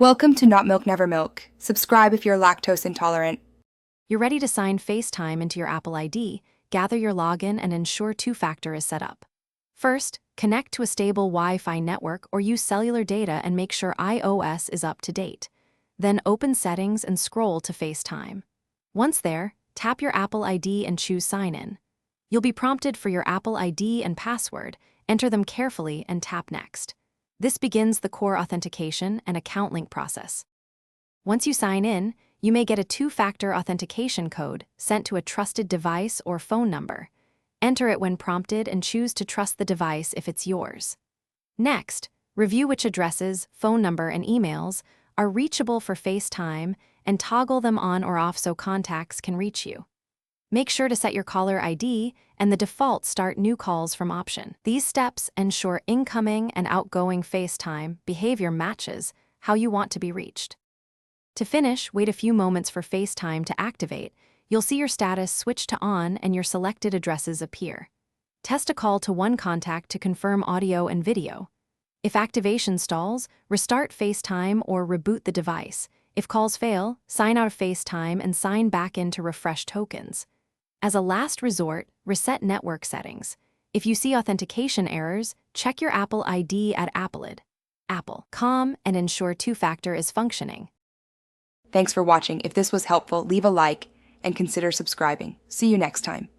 Welcome to Not Milk Never Milk. Subscribe if you're lactose intolerant. You're ready to sign FaceTime into your Apple ID, gather your login, and ensure two-factor is set up. First, connect to a stable Wi-Fi network or use cellular data and make sure iOS is up to date. Then open Settings and scroll to FaceTime. Once there, tap your Apple ID and choose Sign In. You'll be prompted for your Apple ID and password. Enter them carefully and tap Next. This begins the core authentication and account link process. Once you sign in, you may get a two-factor authentication code sent to a trusted device or phone number. Enter it when prompted and choose to trust the device if it's yours. Next, review which addresses, phone number, and emails are reachable for FaceTime and toggle them on or off so contacts can reach you. Make sure to set your caller ID and the default Start New Calls from option. These steps ensure incoming and outgoing FaceTime behavior matches how you want to be reached. To finish, wait a few moments for FaceTime to activate. You'll see your status switch to on and your selected addresses appear. Test a call to one contact to confirm audio and video. If activation stalls, restart FaceTime or reboot the device. If calls fail, sign out of FaceTime and sign back in to refresh tokens. As a last resort, reset network settings. If you see authentication errors, check your Apple ID at Apple.com and ensure two-factor is functioning. Thanks for watching. If this was helpful, leave a like and consider subscribing. See you next time.